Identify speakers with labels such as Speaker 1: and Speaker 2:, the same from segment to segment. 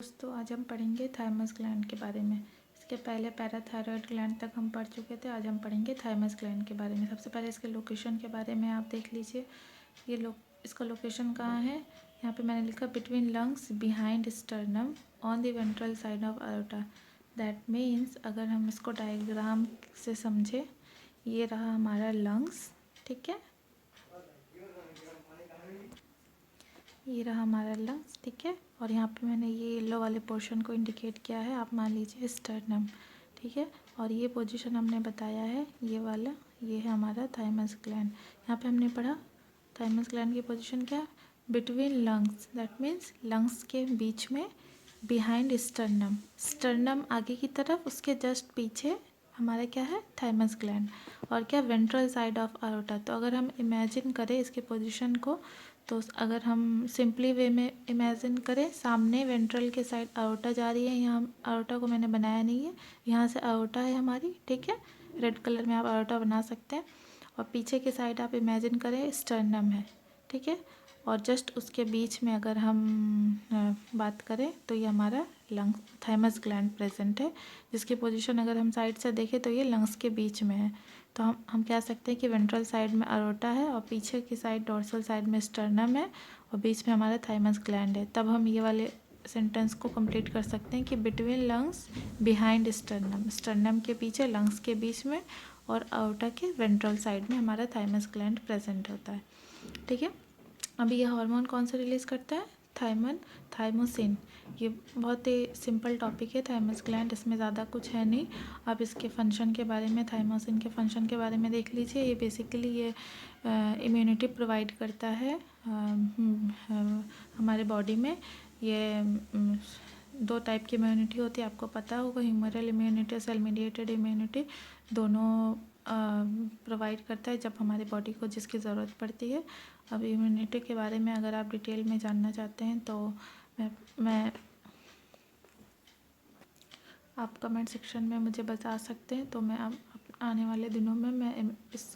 Speaker 1: दोस्तों आज हम पढ़ेंगे थाइमस ग्लैंड के बारे में। इसके पहले पैराथायरॉयड ग्लैंड तक हम पढ़ चुके थे। आज हम पढ़ेंगे थाइमस ग्लैंड के बारे में। सबसे पहले इसके लोकेशन के बारे में आप देख लीजिए। इसका लोकेशन कहाँ है। यहाँ पे मैंने लिखा between lungs behind sternum on the ventral side of aorta. That means अगर हम इसको डायग्राम से समझे, ये रहा हमारा लंग्स, ठीक है, ये रहा हमारा लंग्स, ठीक है। और यहाँ पे मैंने ये येलो वाले पोर्शन को इंडिकेट किया है, आप मान लीजिए स्टर्नम, ठीक है। और ये पोजीशन हमने बताया है, ये वाला, ये है हमारा थाइमस ग्लैंड। यहाँ पे हमने पढ़ा थाइमस ग्लैंड की पोजीशन क्या है, between lungs, that means lungs के बीच में, बिहाइंड स्टर्नम, स्टर्नम आगे की तरफ, उसके जस्ट पीछे हमारा क्या है, थाइमस ग्लैंड। और क्या, वेंट्रल साइड ऑफ अयोटा। तो अगर हम इमेजिन करें इसके पोजीशन को, तो अगर हम सिंपली वे में इमेजिन करें, सामने वेंट्रल के साइड अयोटा जा रही है। यहाँ अयोटा को मैंने बनाया नहीं है, यहाँ से अयोटा है हमारी, ठीक है। रेड कलर में आप अयोटा बना सकते हैं। और पीछे के साइड आप इमेजिन करें स्टर्नम है, ठीक है। और जस्ट उसके बीच में अगर हम बात करें तो ये हमारा लंग्स, थाइमस ग्लैंड प्रेजेंट है, जिसकी पोजीशन अगर हम साइड से देखें तो ये लंग्स के बीच में है। तो हम कह सकते हैं कि वेंट्रल साइड में अरोटा है और पीछे की साइड डोर्सल साइड में स्टर्नम है और बीच में हमारा थाइमस ग्लैंड है। तब हम ये वाले सेंटेंस को कंप्लीट कर सकते हैं कि between lungs behind sternum, sternum के पीछे लंग्स के बीच में और अरोटा के वेंट्रल साइड में हमारा थाइमस ग्लैंड प्रेजेंट होता है, ठीक है। अभी ये हार्मोन कौन सा रिलीज़ करता है, थाइमोसिन। ये बहुत ही सिंपल टॉपिक है थाइमस ग्लैंड, इसमें ज़्यादा कुछ है नहीं। आप इसके फंक्शन के बारे में, थाइमोसिन के फंक्शन के बारे में देख लीजिए। ये बेसिकली ये इम्यूनिटी प्रोवाइड करता है हमारे बॉडी में। ये दो टाइप की इम्यूनिटी होती है, आपको पता होगा, humoral immunity, cell mediated immunity, दोनों प्रोवाइड करता है जब हमारी बॉडी को जिसकी ज़रूरत पड़ती है। अब इम्यूनिटी के बारे में अगर आप डिटेल में जानना चाहते हैं तो मैं आप कमेंट सेक्शन में मुझे बता सकते हैं, तो मैं अब आने वाले दिनों में मैं इस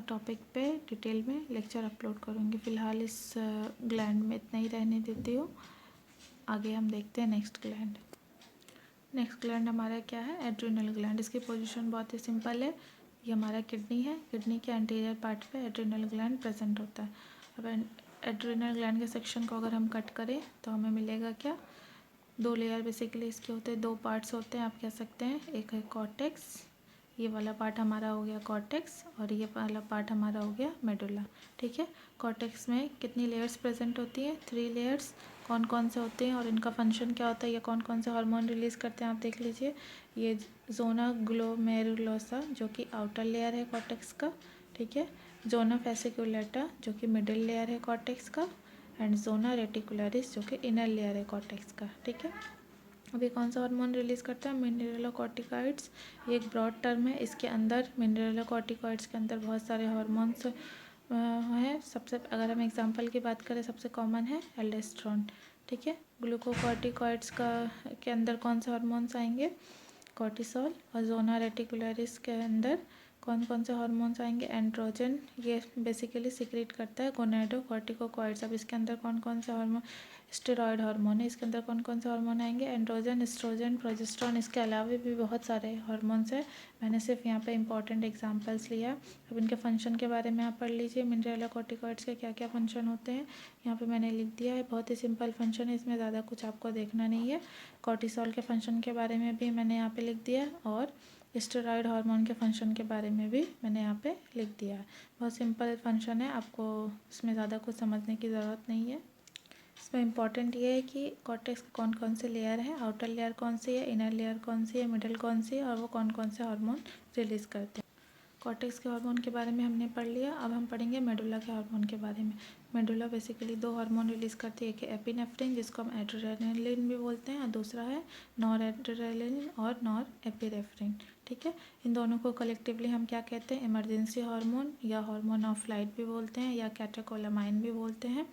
Speaker 1: टॉपिक पे डिटेल में लेक्चर अपलोड करूँगी। फ़िलहाल इस ग्लैंड में इतना ही रहने देती हूँ। आगे हम देखते हैं नेक्स्ट ग्लैंड। नेक्स्ट ग्लैंड हमारा क्या है, एड्रिनल ग्लैंड। इसकी पोजीशन बहुत ही सिंपल है, ये हमारा किडनी है, किडनी के एंटीरियर पार्ट पे एड्रिनल ग्लैंड प्रेजेंट होता है। अब एड्रिनल ग्लैंड के सेक्शन को अगर हम कट करें तो हमें मिलेगा क्या, दो लेयर बेसिकली इसके होते हैं, दो पार्ट्स होते हैं, आप कह सकते हैं। एक है कॉर्टेक्स, ये वाला पार्ट हमारा हो गया कॉर्टेक्स, और ये वाला पार्ट हमारा हो गया मेडुला, ठीक है। कॉर्टेक्स में कितनी लेयर्स प्रेजेंट होती हैं, 3 लेयर्स। कौन कौन से होते हैं और इनका फंक्शन क्या होता है, या कौन कौन से हार्मोन रिलीज़ करते हैं, आप देख लीजिए। ये जोना ग्लोमेरुलोसा जो कि आउटर लेयर है कॉर्टेक्स का, ठीक है। जोना फेसिकुलेटा जो कि मिडिल लेयर है कॉर्टेक्स का, एंड जोना रेटिकुलरिस जो कि इनर लेयर है कॉर्टेक्स का, ठीक है। अभी कौन सा हार्मोन रिलीज़ करता है, मिनरलोकॉर्टिकॉइड्स। ये एक ब्रॉड टर्म है, इसके अंदर मिनरलोकॉर्टिकॉइड्स के अंदर बहुत सारे हार्मोन्स हैं। सबसे अगर हम एग्जांपल की बात करें, सबसे कॉमन है एल्डोस्टेरोन, ठीक है। ग्लूकोकॉर्टिकॉइड्स के अंदर कौन से हार्मोन्स आएंगे, कॉर्टिसोल। और जोना रेटिकुलरिस के अंदर कौन कौन से हार्मोन्स आएंगे, एंड्रोजन। ये बेसिकली सिक्रेट करता है गोनेडोकॉर्टिकोकॉइड्स। अब इसके अंदर कौन कौन से हार्मोन, स्टेरॉयड हार्मोन है, इसके अंदर कौन कौन से हार्मोन आएंगे, एंड्रोजन, एस्ट्रोजन, प्रोजेस्टेरोन। इसके अलावा भी बहुत सारे हार्मोन्स हैं, मैंने सिर्फ यहाँ पे इंपॉर्टेंट एग्जांपल्स लिया। अब इनके फंक्शन के बारे में आप पढ़ लीजिए, मिनरलोकॉर्टिकॉइड्स के क्या क्या फंक्शन होते हैं, यहाँ पे मैंने लिख दिया है। बहुत ही सिंपल फंक्शन है, इसमें ज़्यादा कुछ आपको देखना नहीं है। कॉर्टिसोल के फंक्शन के बारे में भी मैंने यहाँ पे लिख दिया, और स्टेरॉयड हार्मोन के फंक्शन के बारे में भी मैंने यहाँ पे लिख दिया है। बहुत सिंपल फंक्शन है, आपको इसमें ज़्यादा कुछ समझने की ज़रूरत नहीं है। इसमें इम्पॉर्टेंट ये है कि कॉर्टेक्स के कौन कौन से लेयर हैं, आउटर लेयर कौन सी है, इनर लेयर कौन सी है, मिडल कौन सी है, और वो कौन कौन से हार्मोन रिलीज़ करते हैं। कॉर्टेक्स के हार्मोन के बारे में हमने पढ़ लिया। अब हम पढ़ेंगे मेडुला के हार्मोन के बारे में। मेडुला बेसिकली 2 हार्मोन रिलीज़ करती है, एक है एपिनेफ्रिन जिसको हम एड्रेनालिन भी बोलते हैं, और दूसरा है नॉर एड्रेनालिन और नॉर एपिनेफ्रिन, ठीक है। इन दोनों को कलेक्टिवली हम क्या कहते हैं, इमरजेंसी हार्मोन या हार्मोन ऑफ फ्लाइट भी बोलते हैं, या कैटेकोलामाइन भी बोलते हैं,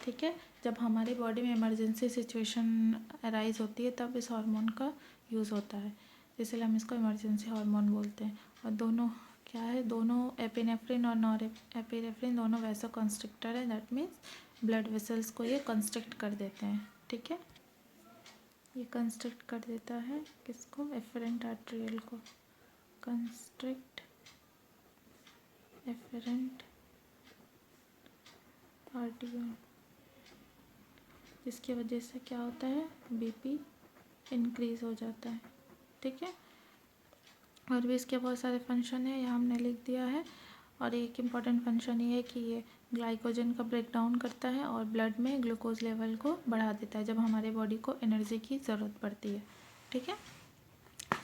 Speaker 1: ठीक है। जब हमारी बॉडी में इमरजेंसी सिचुएशन अराइज होती है तब इस हार्मोन का यूज़ होता है, इसलिए हम इसको इमरजेंसी हार्मोन बोलते हैं। और दोनों क्या है, दोनों एपिनेफ्रिन और नॉर एपिनेफ्रिन दोनों वैसोकंस्ट्रिक्टर है, दैट मीन्स ब्लड वेसल्स को ये कंस्ट्रिक्ट कर देते हैं, ठीक है। ये कंस्ट्रक्ट कर देता है किसको, एफरेंट आर्टेरियल को, कंस्ट्रक्ट एफरेंट आर्टेरियल, जिसकी वजह से क्या होता है, बीपी इंक्रीज हो जाता है। ठीक है, और भी इसके बहुत सारे फंक्शन है, यहाँ हमने लिख दिया है। और एक इम्पॉर्टेंट फंक्शन ये है कि ये ग्लाइकोजन का ब्रेक डाउन करता है और ब्लड में ग्लूकोज लेवल को बढ़ा देता है जब हमारे बॉडी को एनर्जी की ज़रूरत पड़ती है। ठीक है,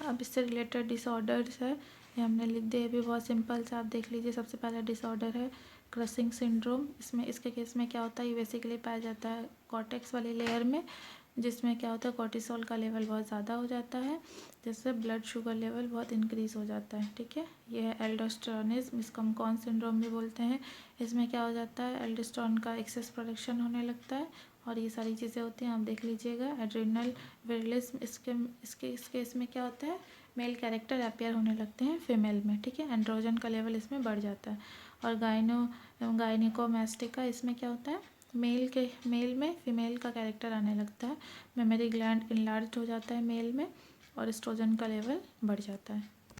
Speaker 1: अब इससे रिलेटेड डिसऑर्डर्स है, ये हमने लिख दिया, भी बहुत सिंपल से आप देख लीजिए। सबसे पहला डिसऑर्डर है क्रसिंग सिंड्रोम। इसके केस में क्या होता है, ये बेसिकली पाया जाता है कॉर्टेक्स वाली लेयर में, जिसमें क्या होता है कॉर्टिसोल का लेवल बहुत ज़्यादा हो जाता है, जिससे ब्लड शुगर लेवल बहुत इंक्रीज़ हो जाता है। ठीक है, ये है एल्डोस्टेरोनिज्म, इसको हम कौन सिंड्रोम भी बोलते हैं। इसमें क्या हो जाता है, एल्डोस्टेरोन का एक्सेस प्रोडक्शन होने लगता है और ये सारी चीज़ें होती हैं, आप देख लीजिएगा। एड्रिनल विरलिज्म, इस केस में क्या होता है, मेल कैरेक्टर अपीयर होने लगते हैं फीमेल में। ठीक है, एंड्रोजन का लेवल इसमें बढ़ जाता है। और गायनिकोमैस्टिका, इसमें क्या होता है, मेल में फीमेल का कैरेक्टर आने लगता है। मेमोरी ग्लैंड इनलार्ज हो जाता है मेल में और एस्ट्रोजन का लेवल बढ़ जाता है।